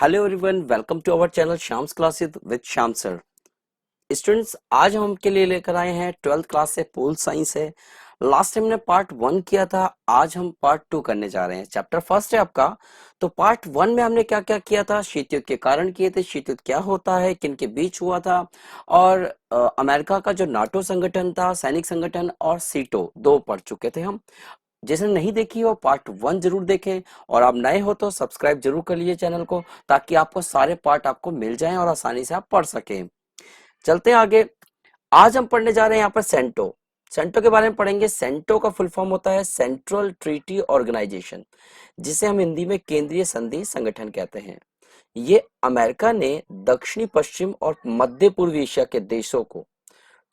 Hello everyone, welcome to our channel Shyam's classes with Shyam sir. Students, आज हम आपके लिए लेकर आए हैं 12th क्लास से पोल साइंस है। लास्ट टाइम हमने पार्ट 1 किया था, आज हम पार्ट 2 करने जा रहे हैं। चैप्टर फर्स्ट है आपका। तो पार्ट 1 में हमने क्या क्या किया था, शीत युद्ध के कारण किए थे, शीत युद्ध क्या होता है, किन के बीच हुआ था, और अमेरिका का जो नाटो संगठन था, सैनिक संगठन, और सीटो दो पढ़ चुके थे हम। जिसने नहीं देखी हो पार्ट 1 जरूर देखें, और आप नए हो तो सब्सक्राइब जरूर कर लीजिए चैनल को, ताकि आपको सारे पार्ट आपको मिल जाएं और आसानी से आप पढ़ सकें। चलते हैं आगे। आज हम पढ़ने जा रहे हैं यहाँ पर सेंटो। सेंटो के बारे में पढ़ेंगे। सेंटो का फुल फॉर्म होता है सेंट्रल ट्रीटी ऑर्गेनाइजेशन, जिसे हम हिंदी में केंद्रीय संधि संगठन कहते हैं। ये अमेरिका ने दक्षिणी पश्चिम और मध्य पूर्व एशिया के देशों को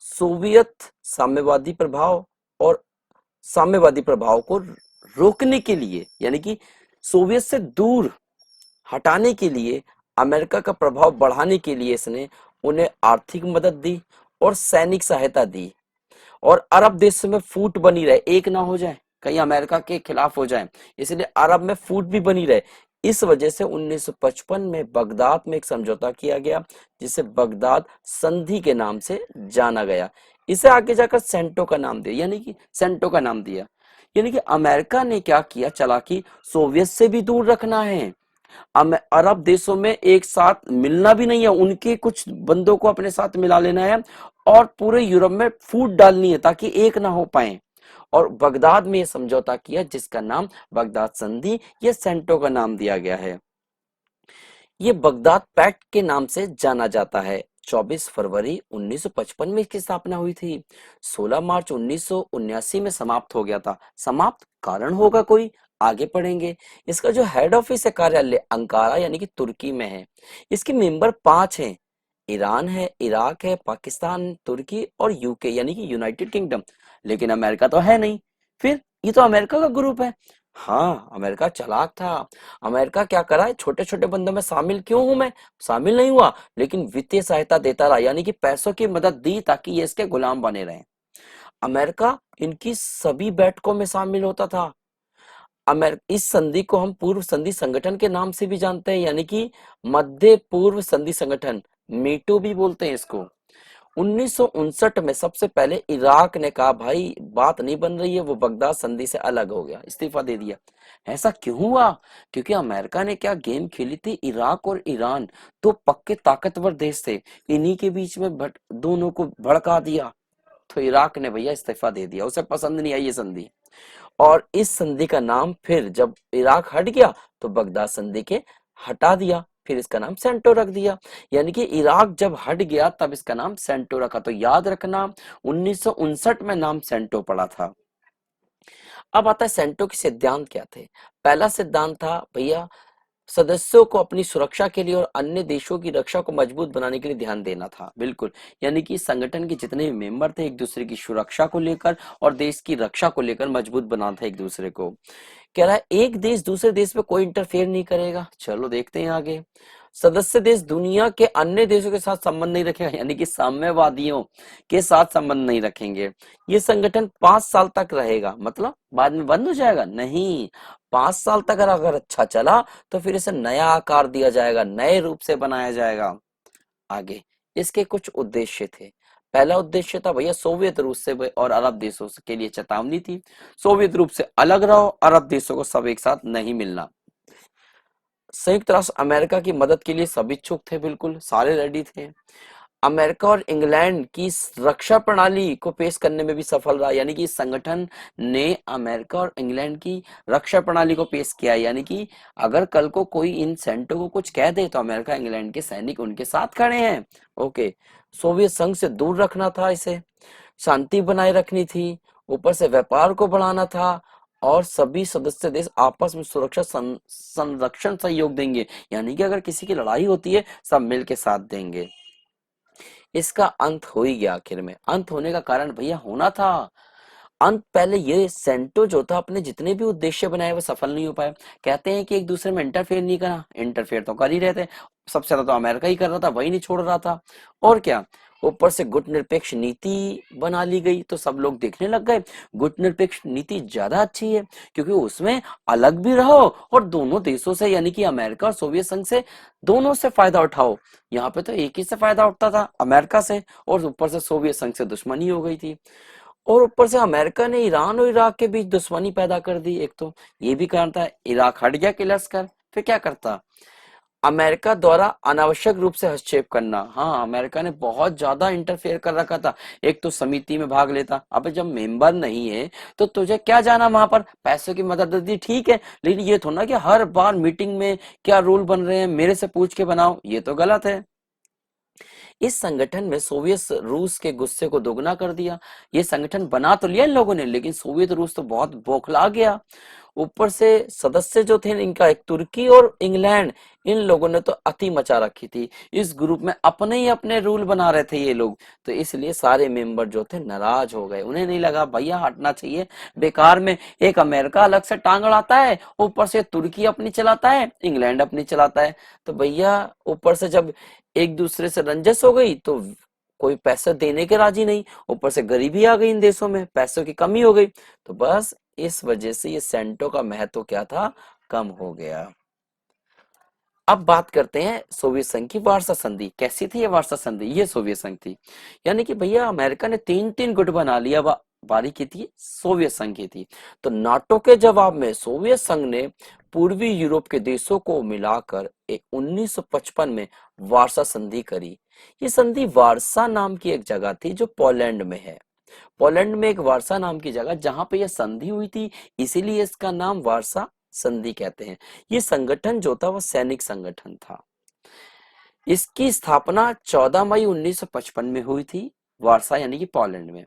सोवियत साम्यवादी प्रभाव को रोकने के लिए, यानी कि सोवियत से दूर हटाने के लिए, अमेरिका का प्रभाव बढ़ाने के लिए इसने उन्हें आर्थिक मदद दी और सैनिक सहायता दी। और अरब देशों में फूट बनी रहे, एक ना हो जाए, कहीं अमेरिका के खिलाफ हो जाए, इसलिए अरब में फूट भी बनी रहे। इस वजह से 1955 में बगदाद में एक समझौता किया गया, जिसे बगदाद संधि के नाम से जाना गया। इसे आगे जाकर सेंटो का नाम दिया, यानी कि सेंटो का नाम दिया। यानी कि अमेरिका ने क्या किया, चालाकी, सोवियत से भी दूर रखना है, अरब देशों में एक साथ मिलना भी नहीं है, उनके कुछ बंदों को अपने साथ मिला लेना है, और पूरे यूरोप में फूट डालनी है ताकि एक ना हो पाए। और बगदाद में यह समझौता किया, जिसका नाम बगदाद संधि या सेंटो का नाम दिया गया है। ये बगदाद पैक्ट के नाम से जाना जाता है। 24 फरवरी 1955 में इसकी स्थापना हुई थी। 16 मार्च 1979 में समाप्त हो गया था। समाप्त कारण होगा कोई, आगे पढ़ेंगे। इसका जो हेड ऑफिस है, कार्यालय, अंकारा यानी कि तुर्की में है। इसके मेंबर 5 हैं। ईरान है, इराक है, पाकिस्तान, तुर्की और यूके यानी कि यूनाइटेड किंगडम। लेकिन अमेरिका तो है नहीं। फिर ये तो अमेरिका का ग्रुप है। हाँ, अमेरिका चालाक था। अमेरिका क्या करा है, छोटे छोटे बंदों में शामिल क्यों हूं मैं, शामिल नहीं हुआ, लेकिन वित्तीय सहायता देता रहा, यानी कि पैसों की मदद दी ताकि ये इसके गुलाम बने रहें। अमेरिका इनकी सभी बैठकों में शामिल होता था। इस संधि को हम पूर्व संधि संगठन के नाम से भी जानते हैं, यानी कि मध्य पूर्व संधि संगठन, मीटू भी बोलते हैं इसको। 1959 में सबसे पहले इराक ने कहा, भाई बात नहीं बन रही है, वो बगदाद संधि से अलग हो गया, इस्तीफा दे दिया। ऐसा क्यों हुआ? क्योंकि अमेरिका ने क्या गेम खेली थी, इराक और ईरान तो पक्के ताकतवर देश थे, इन्हीं के बीच में दोनों को भड़का दिया। तो इराक ने भैया इस्तीफा दे दिया, उसे पसंद नहीं आई ये संधि। और इस संधि का नाम फिर जब इराक हट गया तो बगदाद संधि के हटा दिया, फिर इसका नाम सेंटो रख दिया। यानी कि इराक जब हट गया तब इसका नाम सेंटो रखा। तो याद रखना, 1959 में नाम सेंटो पड़ा था। अब आता है सेंटो के सिद्धांत क्या थे। पहला सिद्धांत था भैया, सदस्यों को अपनी सुरक्षा के लिए और अन्य देशों की रक्षा को मजबूत बनाने के लिए ध्यान देना था। बिल्कुल, यानी कि संगठन के जितने भी मेंबर थे, एक दूसरे की सुरक्षा को लेकर और देश की रक्षा को लेकर मजबूत बनाना था एक दूसरे को। कह रहा है एक देश दूसरे देश पे कोई इंटरफेयर नहीं करेगा। चलो देखते हैं आगे। सदस्य देश दुनिया के अन्य देशों के साथ संबंध नहीं रखेगा, यानी कि साम्यवादियों के साथ संबंध नहीं रखेंगे। ये संगठन 5 साल तक रहेगा, मतलब बाद में बंद हो जाएगा नहीं। 5 साल तक अगर अच्छा चला तो फिर इसे नया आकार दिया जाएगा, नए रूप से बनाया जाएगा। आगे इसके कुछ उद्देश्य थे। पहला उद्देश्य था भैया सोवियत रूस से और अरब देशों के लिए चेतावनी थी, सोवियत रूप से अलग रहो, अरब देशों को सब एक साथ नहीं मिलना। संयुक्त राष्ट्र अमेरिका की मदद के लिए सब इच्छुक थे, बिल्कुल सारे रेडी थे। अमेरिका और इंग्लैंड की रक्षा प्रणाली को पेश करने में भी सफल रहा, यानी कि इस संगठन ने अमेरिका और इंग्लैंड की रक्षा प्रणाली को पेश किया। यानी कि अगर कल को कोई इन सेंटो को कुछ कह दे तो अमेरिका इंग्लैंड के सैनिक उनके साथ खड़े हैं। ओके, सोवियत संघ से दूर रखना था इसे, शांति बनाए रखनी थी, ऊपर से व्यापार को बढ़ाना था, और सभी सदस्य देश आपस में सुरक्षा संरक्षण सहयोग देंगे, यानी कि अगर किसी की लड़ाई होती है सब मिल के साथ देंगे। इसका अंत हो ही गया आखिर में। अंत होने का कारण भैया होना था अंत। पहले ये सेंटो जो था अपने जितने भी उद्देश्य बनाए वो सफल नहीं हो पाए। कहते हैं कि एक दूसरे में इंटरफेयर नहीं करा, इंटरफेयर तो कर ही रहे थे, सबसे ज्यादा तो अमेरिका ही कर रहा था, वही नहीं छोड़ रहा था। और क्या, ऊपर से गुटनिरपेक्ष नीति बना ली गई, तो सब लोग देखने लग गए गुटनिरपेक्ष नीति ज्यादा अच्छी है, क्योंकि उसमें अलग भी रहो और दोनों देशों से यानी कि अमेरिका और सोवियत संघ से दोनों से फायदा उठाओ। यहाँ पे तो एक ही से फायदा उठता था, अमेरिका से, और ऊपर से सोवियत संघ से दुश्मनी हो गई थी। और ऊपर से अमेरिका ने ईरान और इराक के बीच दुश्मनी पैदा कर दी। एक तो ये भी कारण था, इराक हट गया किलर्स कर, फिर क्या करता, अमेरिका द्वारा अनावश्यक रूप से हस्तक्षेप करना। हाँ, अमेरिका ने बहुत ज्यादा इंटरफेयर कर रखा था। एक तो समिति में भाग लेता, अब जब मेंबर नहीं है तो तुझे क्या जाना वहां पर, पैसों की मदद दी ठीक है, लेकिन ये थोड़ा कि हर बार मीटिंग में क्या रूल बन रहे हैं मेरे से पूछ के बनाओ, ये तो गलत है। इस संगठन में सोवियत रूस के गुस्से को दोगुना कर दिया। ये संगठन बना तो लिया इन लोगों ने, लेकिन सोवियत रूस तो बहुत बौखला गया। ऊपर से सदस्य जो थे इनका, एक तुर्की और इंग्लैंड, इन लोगों ने तो अति मचा रखी थी। इस ग्रुप में अपने ही अपने रूल बना रहे थे ये लोग, तो इसलिए सारे मेंबर जो थे नाराज हो गए। उन्हें नहीं लगा भैया हटना चाहिए, बेकार में एक अमेरिका अलग से टांग अड़ाता है, ऊपर से तुर्की अपनी चलाता है, इंग्लैंड अपनी चलाता है, तो भैया ऊपर से जब एक दूसरे से रंजिश हो गई तो कोई पैसा देने के राजी नहीं, ऊपर से गरीबी आ गई इन देशों में, पैसों की कमी हो गई, तो बस इस वजह से ये सेंटो का महत्व क्या था, कम हो गया। अब बात करते हैं सोवियत संघ की वार्सा संधि। कैसी थी ये वार्सा संधि, ये सोवियत संघ थी। यानी कि भैया अमेरिका ने तीन तीन गुट बना लिया, बारी की थी सोवियत संघ की थी। तो नाटो के जवाब में सोवियत संघ ने पूर्वी यूरोप के देशों को मिलाकर 1955 में वार्सा संधि करी। ये संधि वार्सा नाम की एक जगह थी जो पोलैंड में है। पोलैंड में एक वार्सा नाम की जगह जहां पे यह संधि हुई थी, इसीलिए इसका नाम वार्सा संधि कहते हैं। ये संगठन जो था वो सैनिक संगठन था। इसकी स्थापना 14 मई 1955 में हुई थी, वार्सा यानी कि पोलैंड में।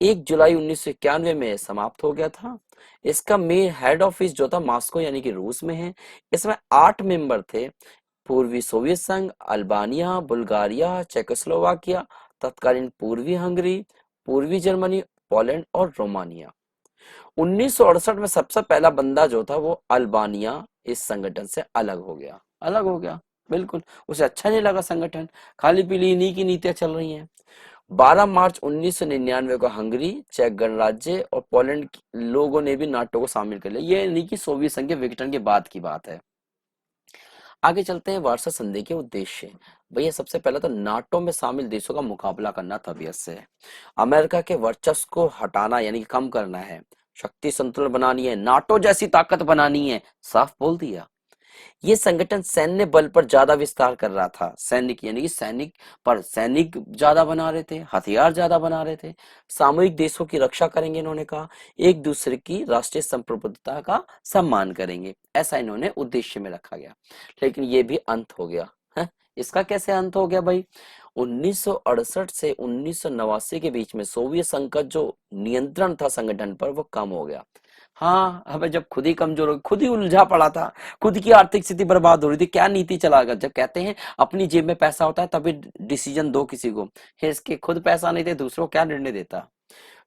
1 जुलाई 1991 में समाप्त हो गया था। इसका मेन हेड ऑफिस जो था मॉस्को यानी कि रूस में है। इसमें 8 मेंबर थे, पूर्वी सोवियत संघ, अल्बानिया, बुल्गारिया, चेकोस्लोवाकिया, तत्कालीन पूर्वी हंगरी, पूर्वी जर्मनी, पोलैंड और रोमानिया। 1968 में सबसे पहला बंदा जो था वो अल्बानिया इस संगठन से अलग हो गया, बिल्कुल उसे अच्छा नहीं लगा संगठन, खाली पीली इन्हीं की नीतियां चल रही हैं। 12 मार्च 1999 को हंगरी, चेक गणराज्य और पोलैंड लोगों ने भी नाटो को शामिल कर लिया। ये नहीं कि सोवियत संघ के विघटन के बाद की बात है। आगे चलते हैं वार्सा संधि के उद्देश्य। भैया सबसे पहले तो नाटो में शामिल देशों का मुकाबला करना तबीयत से, अमेरिका के वर्चस्व को हटाना यानी कि कम करना है, शक्ति संतुलन बनानी है, नाटो जैसी ताकत बनानी है, साफ बोल दिया। ये संगठन सैन्य बल पर ज्यादा विस्तार कर रहा था, सैनिक यानी कि सैनिक ज्यादा बना रहे थे, हथियार ज्यादा बना रहे थे, सामूहिक देशों की रक्षा करेंगे, इन्होंने कहा एक दूसरे की राष्ट्रीय संप्रभुता का सम्मान करेंगे, ऐसा इन्होंने उद्देश्य में रखा गया। लेकिन ये भी अंत हो गया है। इसका कैसे अंत हो गया भाई, 1968 से 1989 के बीच में सोवियत संघ का जो नियंत्रण था संगठन पर वो कम हो गया। हाँ, हमें जब खुद ही कमजोर हो, खुद ही उलझा पड़ा था, खुद की आर्थिक स्थिति बर्बाद हो रही थी, क्या नीति चलाएगा। जब कहते हैं अपनी जेब में पैसा होता है तभी डिसीजन दो किसी को, इसके खुद पैसा नहीं थे दूसरों को क्या निर्णय देता।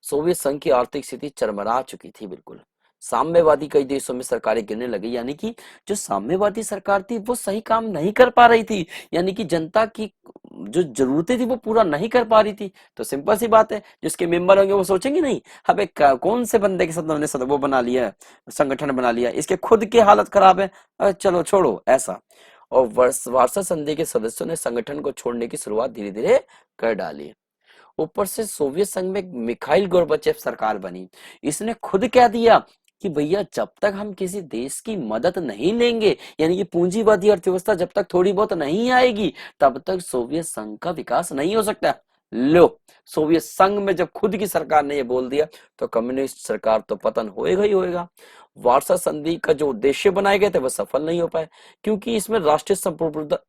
सोवियत संघ की आर्थिक स्थिति चरमरा चुकी थी बिल्कुल। साम्यवादी कई देशों में सरकारें गिरने लगी, यानी कि जो साम्यवादी सरकार थी वो सही काम नहीं कर पा रही थी, यानी कि जनता की जो जरूरतें थी वो पूरा नहीं कर पा रही थी। तो सिंपल सी बात है, जिसके मेंबर होंगे वो सोचेंगे नहीं अब एक कौन से बंदे के साथ उन्होंने वो बना लिया, संगठन बना लिया, इसके खुद की हालत खराब है, चलो छोड़ो ऐसा। और वार्सा संधि के सदस्यों ने संगठन को छोड़ने की शुरुआत धीरे धीरे कर डाली। ऊपर से सोवियत संघ में मिखाइल गोर्बाचेव सरकार बनी। इसने खुद कह दिया कि भैया जब तक हम किसी देश की मदद नहीं लेंगे, यानी कि पूंजीवादी अर्थव्यवस्था जब तक थोड़ी बहुत नहीं आएगी तब तक सोवियत संघ का विकास नहीं हो सकता। लो, सोवियत संघ में जब खुद की सरकार ने ये बोल दिया तो कम्युनिस्ट सरकार तो पतन होएगा ही होएगा। वार्सा संधि का जो उद्देश्य बनाए गए थे वह सफल नहीं हो पाए, क्योंकि इसमें राष्ट्रीय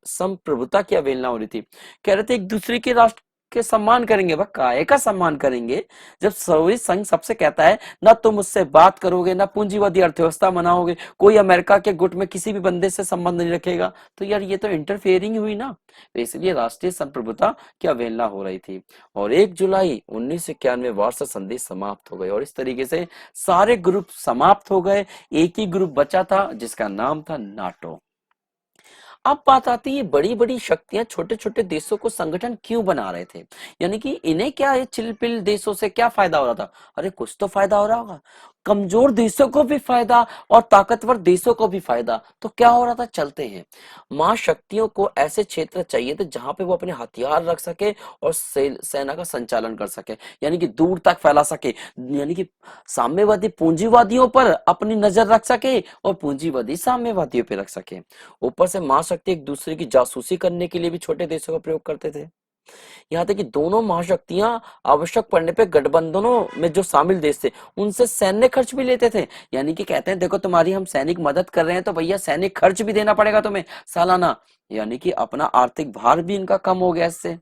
संप्रभुता की अवहेलना हो रही थी। कह रहे थे एक दूसरे के राष्ट्र के सम्मान करेंगे, वह काहे का सम्मान करेंगे जब सोवियत संघ सबसे कहता है ना तुम मुझसे बात करोगे, ना पूंजीवादी अर्थव्यवस्था बनाओगे, कोई अमेरिका के गुट में किसी भी बंदे से संबंध नहीं रखेगा, तो यार ये तो इंटरफेयरिंग हुई ना। तो इसलिए राष्ट्रीय संप्रभुता की अवहेलना हो रही थी। और 1 जुलाई 1991 में वार्सा संधि समाप्त हो गई और इस तरीके से सारे ग्रुप समाप्त हो गए। एक ही ग्रुप बचा था जिसका नाम था नाटो। अब बात आती है बड़ी बड़ी शक्तियां छोटे छोटे देशों को संगठन क्यों बना रहे थे, यानी कि इन्हें क्या ये चिलपिल देशों से क्या फायदा हो रहा था? अरे कुछ तो फायदा हो रहा होगा, कमजोर देशों को भी फायदा और ताकतवर देशों को भी फायदा। तो क्या हो रहा था, चलते हैं। महाशक्तियों को ऐसे क्षेत्र चाहिए थे जहां पे वो अपने हथियार रख सके और सेना का संचालन कर सके, यानी कि दूर तक फैला सके, यानी कि साम्यवादी पूंजीवादियों पर अपनी नजर रख सके और पूंजीवादी साम्यवादियों पर रख सके। ऊपर से महाशक्ति एक दूसरे की जासूसी करने के लिए भी छोटे देशों का प्रयोग करते थे। यहाँ तक कि दोनों महाशक्तियां आवश्यक पड़ने पे गठबंधनों में जो शामिल देश थे उनसे सैन्य खर्च भी लेते थे, यानी कि कहते हैं देखो तुम्हारी हम सैनिक मदद कर रहे हैं तो भैया सैनिक खर्च भी देना पड़ेगा तुम्हें सालाना, यानी कि अपना आर्थिक भार भी इनका कम हो गया इससे।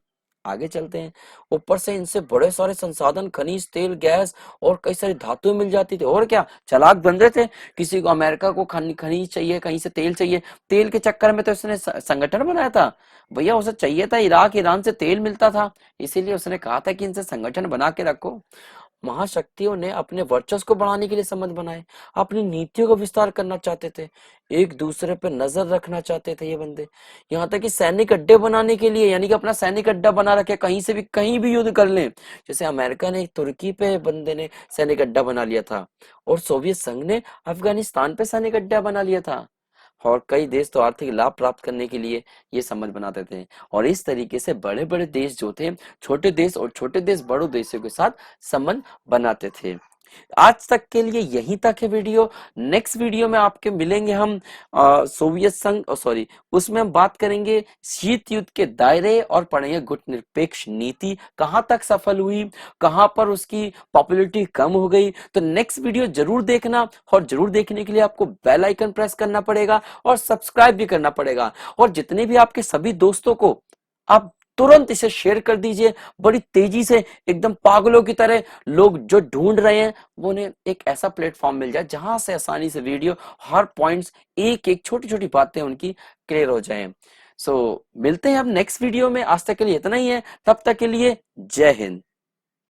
आगे चलते हैं। ऊपर से इनसे बड़े सारे संसाधन, खनिज तेल, गैस और कई सारी धातुएं मिल जाती थी। और क्या चालाक बन रहे थे, किसी को अमेरिका को खनिज चाहिए, कहीं से तेल चाहिए, तेल के चक्कर में तो उसने संगठन बनाया था भैया। उसे चाहिए था, इराक ईरान से तेल मिलता था, इसीलिए उसने कहा था कि इनसे संगठन बना के रखो। महाशक्तियों ने अपने वर्चस्व को बढ़ाने के लिए संबंध बनाए, अपनी नीतियों का विस्तार करना चाहते थे, एक दूसरे पर नजर रखना चाहते थे ये बंदे। यहाँ तक कि सैनिक अड्डे बनाने के लिए, यानी कि अपना सैनिक अड्डा बना रखे, कहीं से भी कहीं भी युद्ध कर लें। जैसे अमेरिका ने तुर्की पे बंदे ने सैनिक अड्डा बना लिया था और सोवियत संघ ने अफगानिस्तान पे सैनिक अड्डा बना लिया था। और कई देश तो आर्थिक लाभ प्राप्त करने के लिए ये संबंध बनाते थे। और इस तरीके से बड़े बड़े देश जो थे छोटे देश और छोटे देश बड़े देशों के साथ संबंध बनाते थे। आज तक के लिए यहीं तक है वीडियो। नेक्स्ट वीडियो में आपके मिलेंगे हम सोवियत संघ, सॉरी, उसमें हम बात करेंगे शीत युद्ध के दायरे और पढ़ेंगे गुटनिरपेक्ष नीति कहां तक सफल हुई, कहां पर उसकी पॉपुलैरिटी कम हो गई। तो नेक्स्ट वीडियो जरूर देखना, और जरूर देखने के लिए आपको बेल आइकन प्रेस करना पड़ेगा और सब्सक्राइब भी करना पड़ेगा। और जितने भी आपके सभी दोस्तों को आप तुरंत इसे शेयर कर दीजिए, बड़ी तेजी से, एकदम पागलों की तरह। लोग जो ढूंढ रहे हैं वो उन्हें एक ऐसा प्लेटफॉर्म मिल जाए जहां से आसानी से वीडियो, हर पॉइंट्स, एक एक छोटी छोटी बातें उनकी क्लियर हो जाएं। मिलते हैं अब नेक्स्ट वीडियो में। आज तक के लिए इतना ही है, तब तक के लिए जय हिंद।